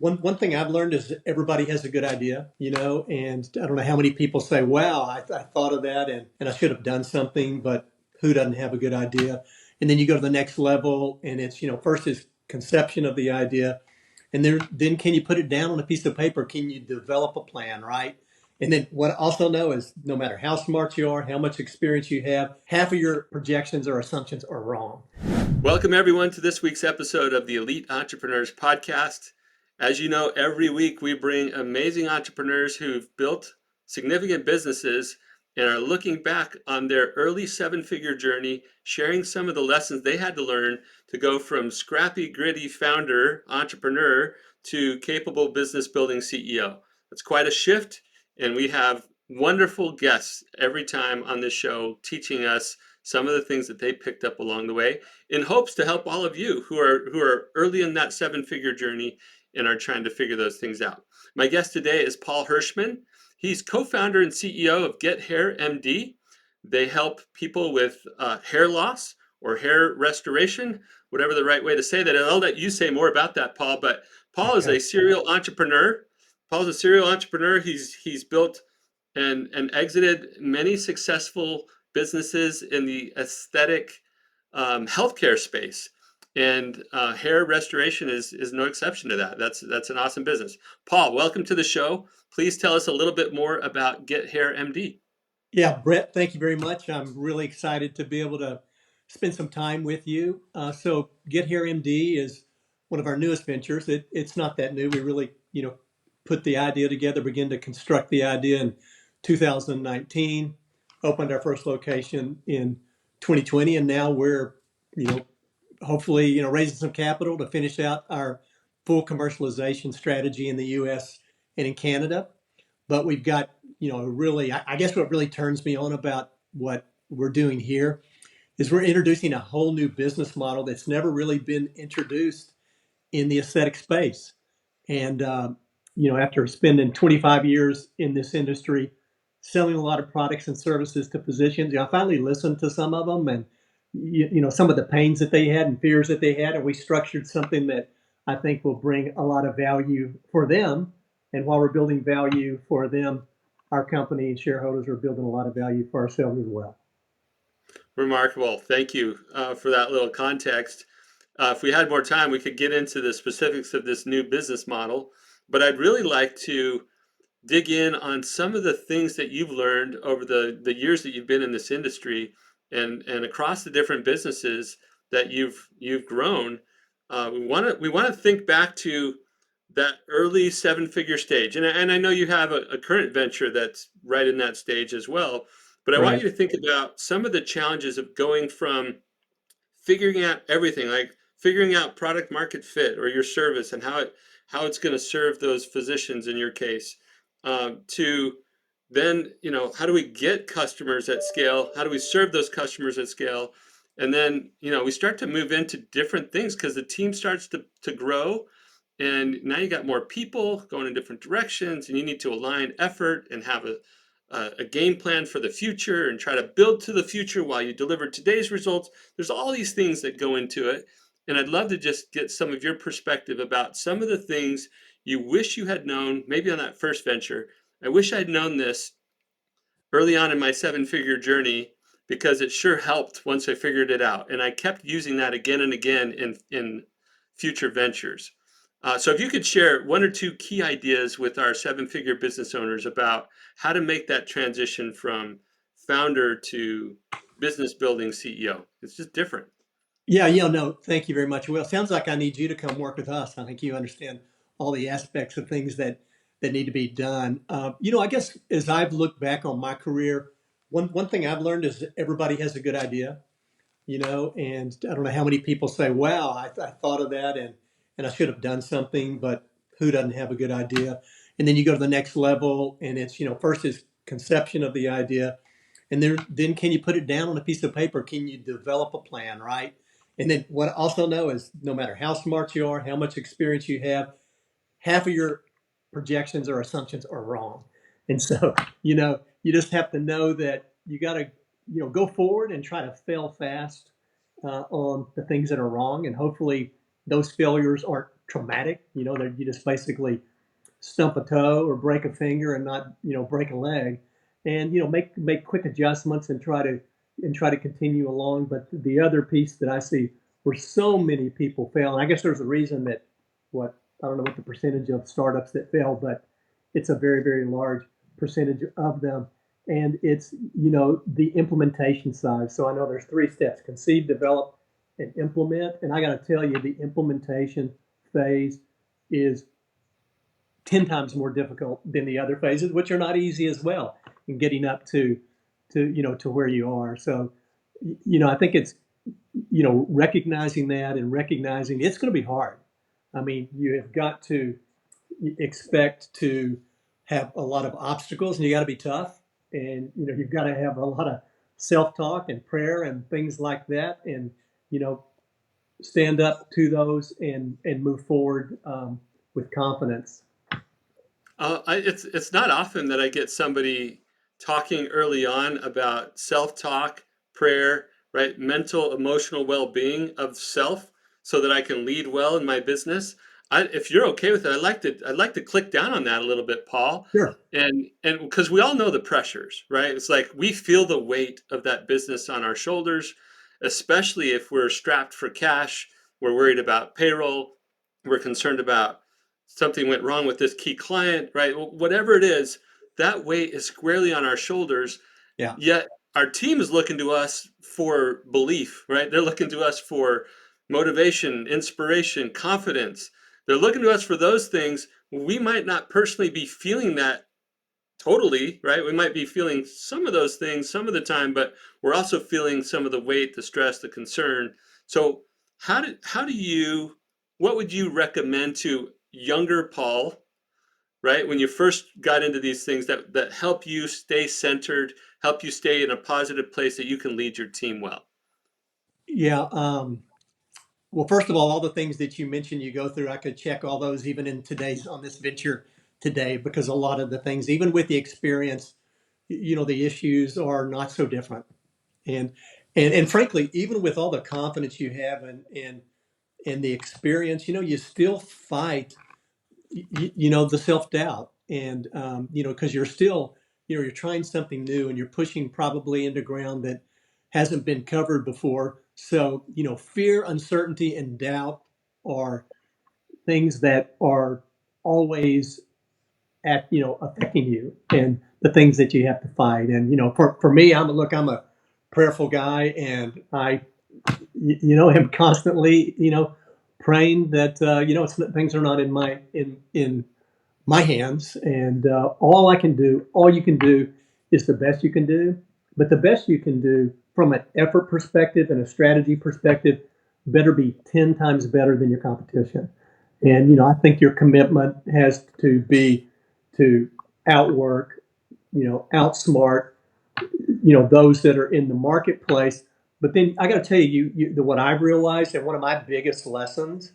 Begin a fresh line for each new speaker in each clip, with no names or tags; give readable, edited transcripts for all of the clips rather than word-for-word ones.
One thing I've learned is that everybody has a good idea, and I don't know how many people say, wow, I thought of that and I should have done something, but who doesn't have a good idea? And then you go to the next level and it's, first is conception of the idea. And then can you put it down on a piece of paper? Can you develop a plan, right? And then what I also know is no matter how smart you are, how much experience you have, half of your projections or assumptions are wrong.
Welcome, everyone, to this week's episode of the Elite Entrepreneurs Podcast. As you know, every week we bring amazing entrepreneurs who've built significant businesses and are looking back on their early seven-figure journey, sharing some of the lessons they had to learn to go from scrappy, gritty founder, entrepreneur, to capable business building CEO. It's quite a shift, and we have wonderful guests every time on this show teaching us some of the things that they picked up along the way in hopes to help all of you who are early in that seven-figure journey and are trying to figure those things out. My guest today is Paul Herchman. He's co-founder and CEO of Get Hair MD. They help people with hair loss or hair restoration, whatever the right way to say that. And I'll let you say more about that, Paul. But Paul is
Okay.
a serial entrepreneur. Paul's a serial entrepreneur. He's built and exited many successful businesses in the aesthetic healthcare space, and hair restoration is no exception to that. That's an awesome business. Paul, welcome to the show. Please tell us a little bit more about Get Hair MD.
Yeah, Brett, thank you very much. I'm really excited to be able to spend some time with you. So Get Here MD is one of our newest ventures. It's not that new. We really, put the idea together, begin to construct the idea in 2019, opened our first location in 2020, and now we're, you know, hopefully, raising some capital to finish out our full commercialization strategy in the US and in Canada. But we've got, really, I guess what really turns me on about what we're doing here is we're introducing a whole new business model that's never really been introduced in the aesthetic space. And, after spending 25 years in this industry, selling a lot of products and services to physicians, I finally listened to some of them and, some of the pains that they had and fears that they had. And we structured something that I think will bring a lot of value for them. And while we're building value for them, our company and shareholders are building a lot of value for ourselves as well.
Remarkable. Thank you for that little context. If we had more time, we could get into the specifics of this new business model, but I'd really like to dig in on some of the things that you've learned over the years that you've been in this industry and across the different businesses that you've grown. We want to think back to that early seven-figure stage, and I know you have a current venture that's right in that stage as well. But I want
Right.
you to think about some of the challenges of going from figuring out everything, like figuring out product market fit or your service and how it's going to serve those physicians in your case, to then how do we get customers at scale? How do we serve those customers at scale? And then we start to move into different things because the team starts to grow, and now you got more people going in different directions, and you need to align effort and have a game plan for the future and try to build to the future while you deliver today's results. There's all these things that go into it. And I'd love to just get some of your perspective about some of the things you wish you had known, maybe on that first venture. I wish I'd known this early on in my seven-figure journey because it sure helped once I figured it out. And I kept using that again and again in future ventures. So if you could share one or two key ideas with our seven-figure business owners about how to make that transition from founder to business building CEO. It's just different.
Yeah, no, thank you very much. Well, it sounds like I need you to come work with us. I think you understand all the aspects of things that need to be done. I guess as I've looked back on my career, one thing I've learned is that everybody has a good idea, and I don't know how many people say, wow, I thought of that and I should have done something, but who doesn't have a good idea? And then you go to the next level and it's, first is conception of the idea. And then can you put it down on a piece of paper? Can you develop a plan, right? And then what I also know is no matter how smart you are, how much experience you have, half of your projections or assumptions are wrong. And so, you just have to know that you got to, go forward and try to fail fast on the things that are wrong. And hopefully those failures aren't traumatic. That you just basically stump a toe or break a finger and not break a leg, and make quick adjustments and try to continue along. But the other piece that I see where so many people fail, and I guess there's a reason that what I don't know what the percentage of startups that fail, but it's a very, very large percentage of them. And it's the implementation side. So I know there's 3 steps: conceive, develop, and implement. And I got to tell you, the implementation phase is 10 times more difficult than the other phases, which are not easy as well in getting up to where you are. So I think it's recognizing that and recognizing it's going to be hard. I mean, you have got to expect to have a lot of obstacles, and you got to be tough, and you've got to have a lot of self-talk and prayer and things like that, and you know stand up to those and move forward with confidence.
It's not often that I get somebody talking early on about self-talk, prayer, right? Mental, emotional well-being of self, so that I can lead well in my business. If you're okay with it, I'd like to click down on that a little bit, Paul,
Sure.
and because we all know the pressures, right? It's like we feel the weight of that business on our shoulders, especially if we're strapped for cash, we're worried about payroll, we're concerned about something went wrong with this key client, right? Whatever it is, that weight is squarely on our shoulders.
Yeah.
Yet our team is looking to us for belief, right? They're looking to us for motivation, inspiration, confidence. They're looking to us for those things. We might not personally be feeling that totally, right? We might be feeling some of those things some of the time, but we're also feeling some of the weight, the stress, the concern. So how do you what would you recommend to younger Paul, right? When you first got into these things that help you stay centered, help you stay in a positive place that you can lead your team well.
Yeah. Well, first of all the things that you mentioned you go through, I could check all those even in today's on this venture today, because a lot of the things, even with the experience, the issues are not so different. And and frankly, even with all the confidence you have and the experience, you still fight, the self doubt, and because you're still, you're trying something new and you're pushing probably into ground that hasn't been covered before. So fear, uncertainty, and doubt are things that are always affecting you, and the things that you have to fight. And for me, I'm a prayerful guy, and I am constantly praying that things are not in my hands, and all you can do is the best you can do. But the best you can do from an effort perspective and a strategy perspective better be 10 times better than your competition. And I think your commitment has to be to outwork, outsmart, those that are in the marketplace. But then I got to tell what I've realized, and one of my biggest lessons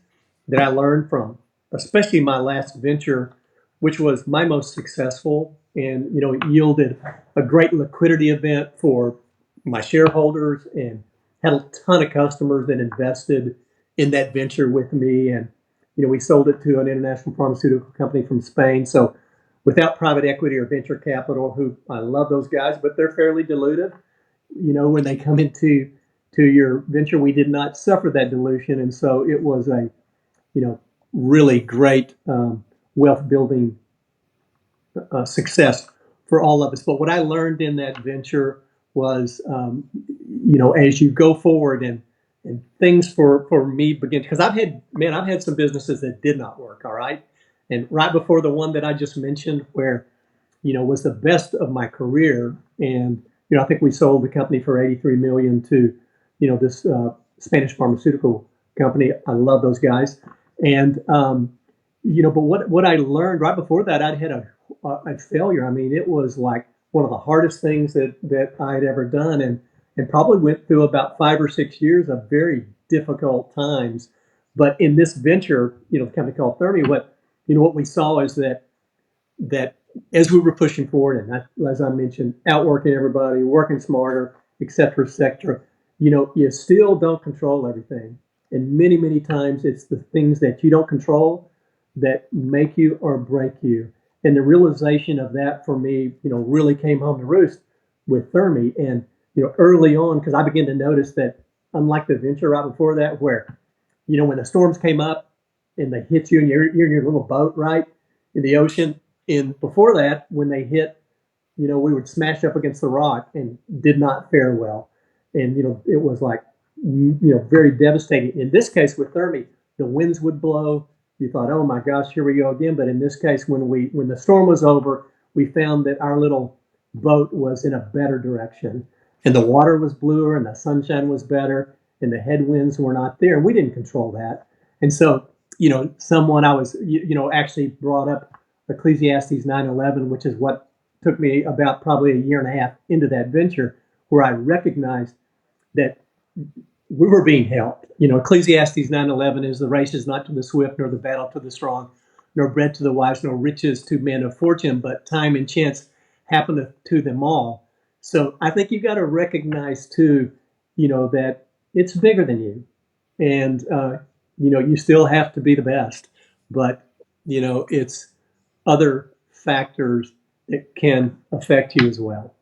that I learned from, especially my last venture, which was my most successful, and it yielded a great liquidity event for my shareholders, and had a ton of customers that invested in that venture with me. And we sold it to an international pharmaceutical company from Spain. So without private equity or venture capital, who I love those guys, but they're fairly dilutive. When they come into your venture, we did not suffer that dilution, and so it was a really great wealth building success for all of us. But what I learned in that venture was, as you go forward and things for me begin, because I've had some businesses that did not work. All right. And right before the one that I just mentioned, where, was the best of my career. And, I think we sold the company for 83 million to, this Spanish pharmaceutical company. I love those guys. And, but what I learned right before that, I'd had a failure. I mean, it was like one of the hardest things that I'd ever done, and probably went through about 5 or 6 years of very difficult times. But in this venture, the company called Thermi, what we saw is that as we were pushing forward, and as I mentioned, outworking everybody, working smarter, et cetera, you still don't control everything. And many, many times it's the things that you don't control that make you or break you. And the realization of that for me, really came home to roost with Thermi. And, early on, because I began to notice that unlike the venture right before that, where, when the storms came up and they hit you and you're in your little boat, right, in the ocean. And before that, when they hit, we would smash up against the rock and did not fare well. And, it was like, very devastating. In this case with Thermi, the winds would blow. You thought, oh my gosh, here we go again. But in this case, when the storm was over, we found that our little boat was in a better direction. And the water was bluer and the sunshine was better and the headwinds were not there. And we didn't control that. And so, someone I was, actually brought up Ecclesiastes 9:11, which is what took me about probably a year and a half into that venture, where I recognized that we were being helped. Ecclesiastes 9:11 is the race is not to the swift, nor the battle to the strong, nor bread to the wise, nor riches to men of fortune, but time and chance happeneth to them all. So I think you got to recognize too, that it's bigger than you, and you still have to be the best, but it's other factors that can affect you as well.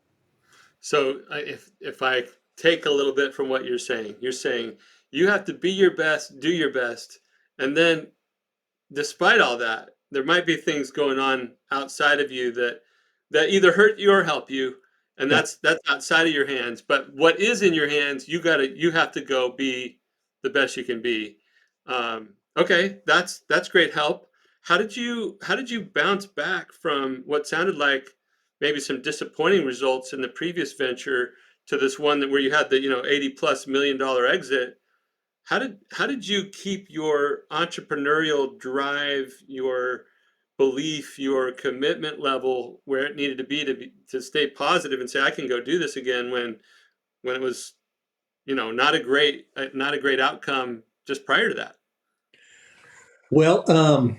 So if I take a little bit from what you're saying you have to be your best, do your best, and then despite all that, there might be things going on outside of you that either hurt you or help you, and
Yeah.
that's outside of your hands. But what is in your hands, you have to go be the best you can be. Okay, that's great help. How did you bounce back from what sounded like maybe some disappointing results in the previous venture to this one that where you had the 80+ million dollar exit? How did you keep your entrepreneurial drive, your belief, your commitment level where it needed to to stay positive and say I can go do this again when it was not a great outcome just prior to that?
Well,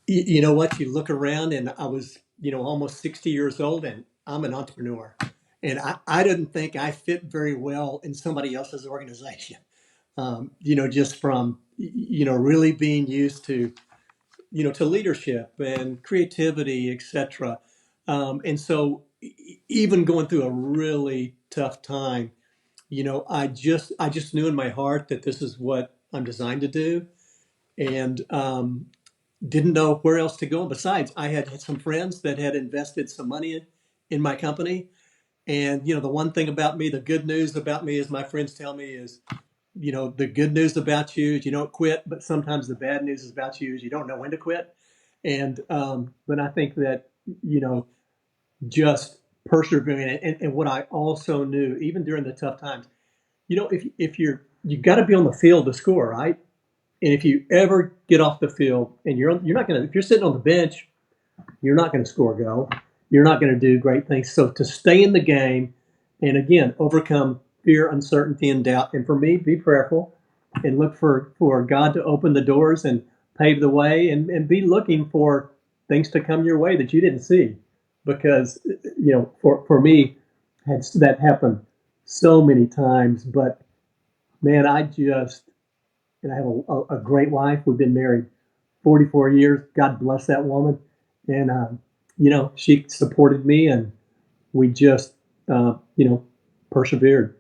you know what? You look around, and I was, almost 60 years old, and I'm an entrepreneur. And I didn't think I fit very well in somebody else's organization. Just from, really being used to, to leadership and creativity, etc. And so, even going through a really tough time, I just knew in my heart that this is what I'm designed to do. And didn't know where else to go. Besides, I had some friends that had invested some money in my company. And, the one thing about me, the good news about me, as my friends tell me, is, the good news about you is you don't quit, but sometimes the bad news is about you is you don't know when to quit. And, but I think that, you know, just persevering. And what I also knew, even during the tough times, if you got to be on the field to score, right? And if you ever get off the field and you're not going to, if you're sitting on the bench, you're not going to score a goal. You're not going to do great things. So to stay in the game and again, overcome fear, uncertainty, and doubt. And for me, be prayerful and look for God to open the doors and pave the way and be looking for things to come your way that you didn't see. Because, for me, had that happened so many times. But man, and I have a great wife. We've been married 44 years. God bless that woman. And, she supported me and we just, persevered.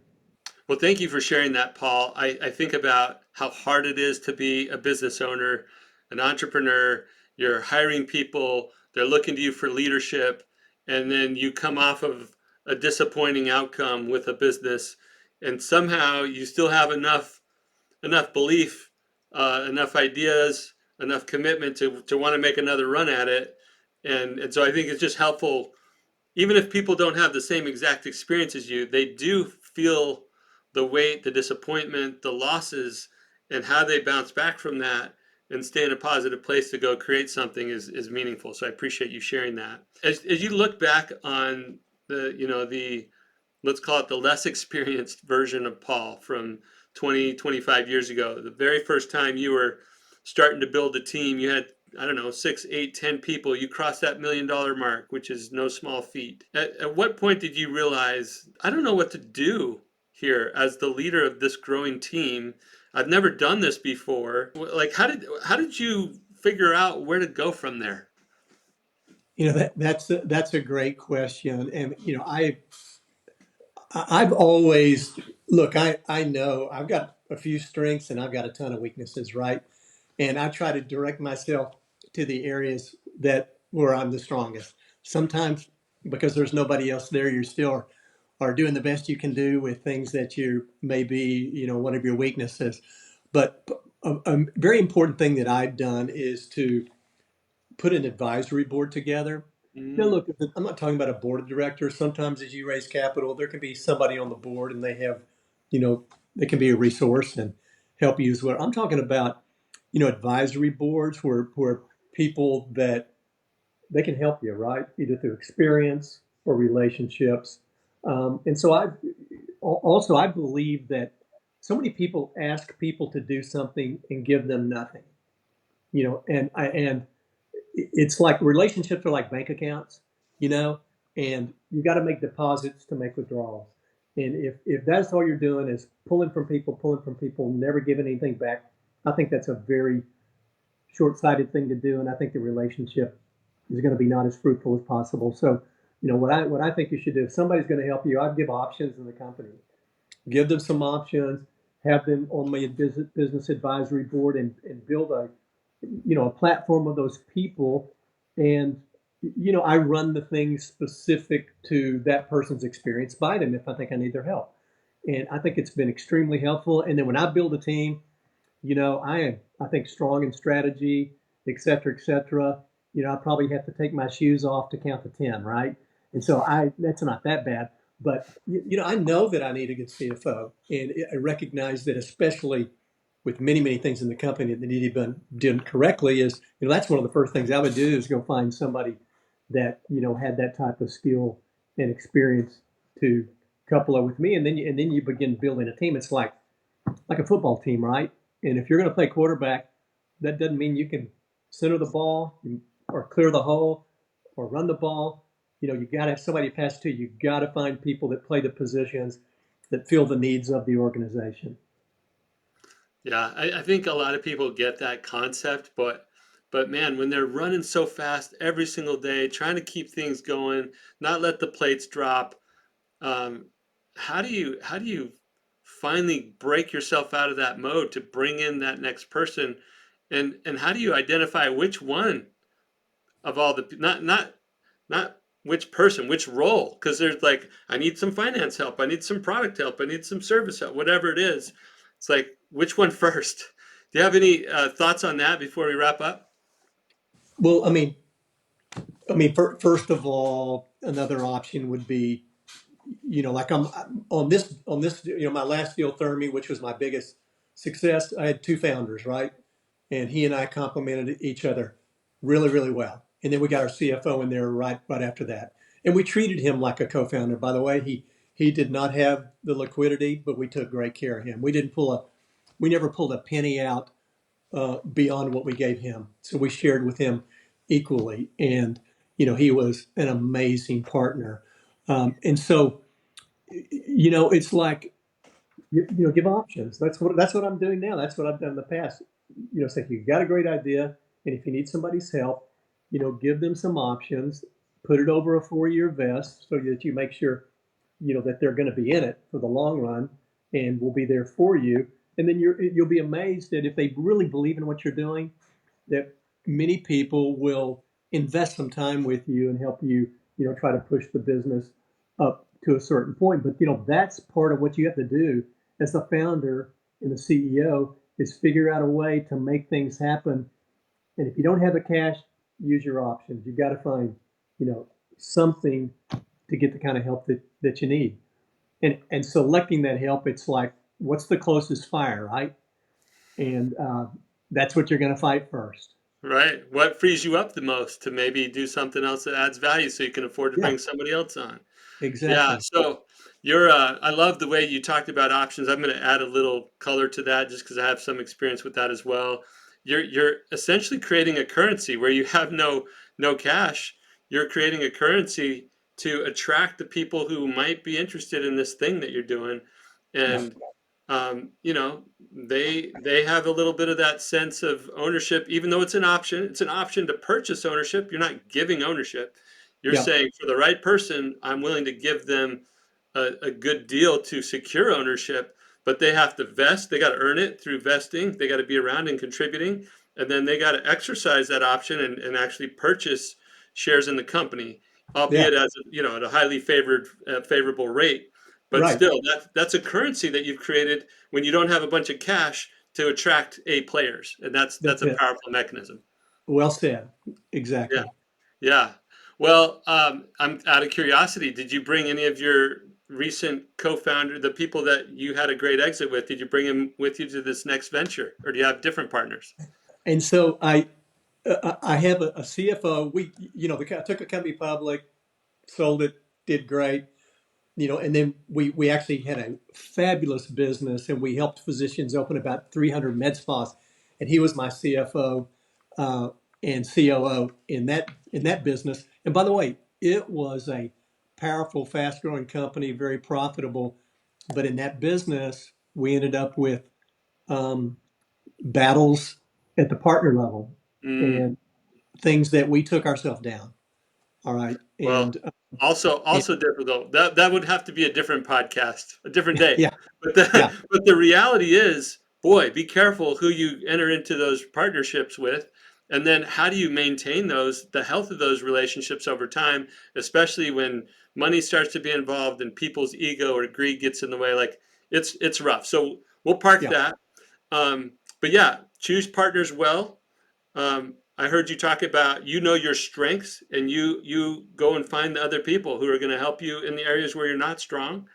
Well, thank you for sharing that, Paul. I think about how hard it is to be a business owner, an entrepreneur. You're hiring people, they're looking to you for leadership, and then you come off of a disappointing outcome with a business, and somehow you still have enough belief, enough ideas, enough commitment to want to make another run at it. And so I think it's just helpful even if people don't have the same exact experience as you, they do feel the weight, the disappointment, the losses, and how they bounce back from that and stay in a positive place to go create something is meaningful. So I appreciate you sharing that. As you look back on the let's call it the less experienced version of Paul from 20, 25 years ago, the very first time you were starting to build a team, you had, I don't know, 6, 8, 10 people, you crossed that $1 million mark, which is no small feat. At what point did you realize, I don't know what to do here as the leader of this growing team? I've never done this before. Like, how did you figure out where to go from there?
That's a great question, and I've always look. I know I've got a few strengths and I've got a ton of weaknesses, right? And I try to direct myself to the areas that where I'm the strongest. Sometimes because there's nobody else there, you still are doing the best you can do with things that you may be, one of your weaknesses. But a very important thing that I've done is to put an advisory board together. Now,
Mm,
look, I'm not talking about a board of directors. Sometimes as you raise capital, there can be somebody on the board and they have, they can be a resource and help you as well. I'm talking about, advisory boards where people that they can help you, right? Either through experience or relationships. And so I believe that so many people ask people to do something and give them nothing, and it's like relationships are like bank accounts, you know, and you got to make deposits to make withdrawals. And if that's all you're doing is pulling from people, never giving anything back, I think that's a very short-sighted thing to do. And I think the relationship is going to be not as fruitful as possible. So, what I think you should do, if somebody's going to help you, I'd give options in the company, give them some options, have them on my business advisory board, and build a platform of those people. And I run the things specific to that person's experience by them if I think I need their help. And I think it's been extremely helpful. And then when I build a team, I am, I think, strong in strategy, et cetera, et cetera. I probably have to take my shoes off to count to 10, right? And so that's not that bad. But, I know that I need a good CFO. And I recognize that, especially with many, many things in the company that need to be done correctly, is, that's one of the first things I would do is go find somebody that, had that type of skill and experience to couple it with me. And then you begin building a team. It's like a football team, right? And if you're going to play quarterback, that doesn't mean you can center the ball or clear the hole or run the ball. You got to have somebody to pass to. You got to find people that play the positions that fill the needs of the organization.
yeah, I think a lot of people get that concept, but man, when they're running so fast every single day, trying to keep things going, not let the plates drop, um, how do you finally break yourself out of that mode to bring in that next person, and how do you identify which one of all the not which person, which role? Because there's like, I need some finance help, I need some product help, I need some service help, whatever it is. It's like, which one first? Do you have any thoughts on that before we wrap up?
Well, first of all, another option would be, like I'm on this, my last deal, Thermi, which was my biggest success. I had two founders, right? And he and I complemented each other really, really well. And then we got our CFO in there right after that, and we treated him like a co-founder. By the way, he did not have the liquidity, but we took great care of him. We never pulled a penny out beyond what we gave him. So we shared with him equally, and he was an amazing partner. And so it's like give options. That's what I'm doing now. That's what I've done in the past. Say you got a great idea, and if you need somebody's help, give them some options. Put it over a 4-year vest so that you make sure that they're going to be in it for the long run, and will be there for you. And then you'll be amazed that if they really believe in what you're doing, that many people will invest some time with you and help you, try to push the business up to a certain point. But that's part of what you have to do as the founder and the CEO is figure out a way to make things happen. And if you don't have the cash, use your options. You've got to find, something to get the kind of help that you need. And selecting that help, it's like, what's the closest fire, right? And that's what you're going to fight first.
Right. What frees you up the most to maybe do something else that adds value so you can afford to
Yeah,
bring somebody else on? Yeah,
exactly.
so I love the way you talked about options. I'm going to add a little color to that just because I have some experience with that as well. You're essentially creating a currency where you have no cash. You're creating a currency to attract the people who might be interested in this thing that you're doing.
Yeah.
And you know, they have a little bit of that sense of ownership, even though it's an option. It's an option to purchase ownership. You're not giving ownership. You're
Yeah.
saying for the right person, I'm willing to give them a good deal to secure ownership, but they have to vest. They got to earn it through vesting. They got to be around and contributing, and then they got to exercise that option and actually purchase shares in the company,
Yeah.
albeit as at a highly favorable rate. But
Right.
still, that's a currency that you've created when you don't have a bunch of cash to attract A players, and that's
That's
a
it.
powerful mechanism.
Well said.
Yeah,
Exactly.
yeah. Well, I'm out of curiosity. Did you bring any of your recent co-founder, the people that you had a great exit with, did you bring them with you to this next venture, or do you have different partners?
And so I have a CFO. I took a company public, sold it, did great. And then we actually had a fabulous business, and we helped physicians open about 300 med spas, and he was my CFO uh, and COO in that business. And by the way, it was a powerful, fast growing company, very profitable. But in that business, we ended up with um, battles at the partner level
Mm.
and things that we took ourselves down. All right,
Well,
and
also difficult. That would have to be a different podcast, a different day.
yeah,
But
yeah,
the reality is, boy, be careful who you enter into those partnerships with, and then how do you maintain the health of those relationships over time, especially when money starts to be involved and people's ego or greed gets in the way. Like it's rough. So we'll park
yeah,
that. But yeah, choose partners well. I heard you talk about your strengths and you go and find the other people who are going to help you in the areas where you're not strong,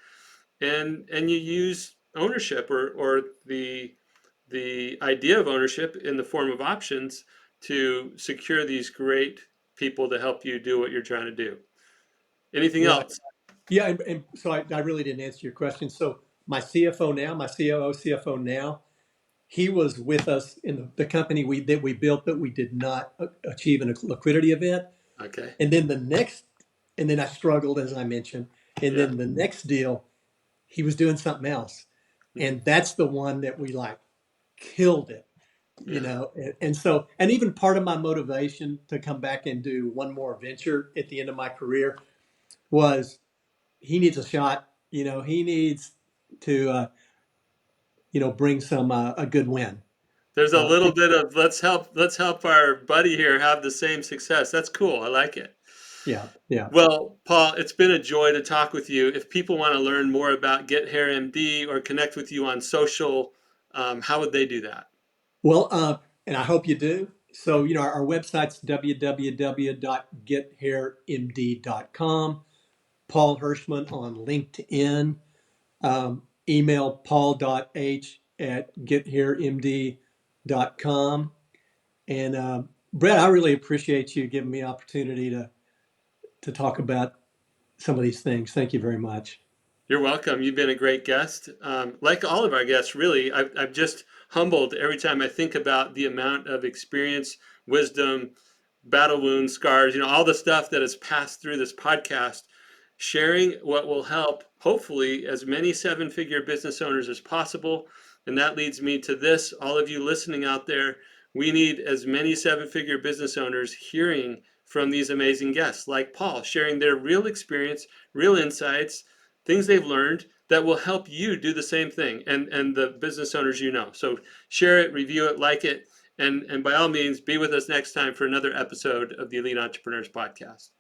and you use ownership or the idea of ownership in the form of options to secure these great people to help you do what you're trying to do. Anything
right.
else?
Yeah, and so I really didn't answer your question. So my CFO now, my COO CFO now, he was with us in the company that we built, but we did not achieve a liquidity event.
Okay.
And then and then I struggled, as I mentioned. And
Yeah.
then the next deal, he was doing something else.
Mhm.
And that's the one that we like killed it,
Yeah.
and even part of my motivation to come back and do one more venture at the end of my career was he needs a shot. He needs to, bring a good win.
There's a little
And
bit of let's help our buddy here have the same success. That's cool. I like it.
yeah, yeah.
Well, Paul, it's been a joy to talk with you. If people want to learn more about Get Hair MD or connect with you on social, how would they do that?
Well, and I hope you do. So, our website's www.gethairmd.com. Paul Herchman on LinkedIn. Email paul.h@gethairmd.com. And Brett, I really appreciate you giving me opportunity to talk about some of these things. Thank you very much.
You're welcome. You've been a great guest. Like all of our guests, really, I'm just humbled every time I think about the amount of experience, wisdom, battle wounds, scars, all the stuff that has passed through this podcast, sharing what will help, hopefully, as many seven-figure business owners as possible. And that leads me to this, all of you listening out there, we need as many seven-figure business owners hearing from these amazing guests like Paul, sharing their real experience, real insights, things they've learned that will help you do the same thing and the business owners So share it, review it, like it, and by all means, be with us next time for another episode of the Elite Entrepreneurs Podcast.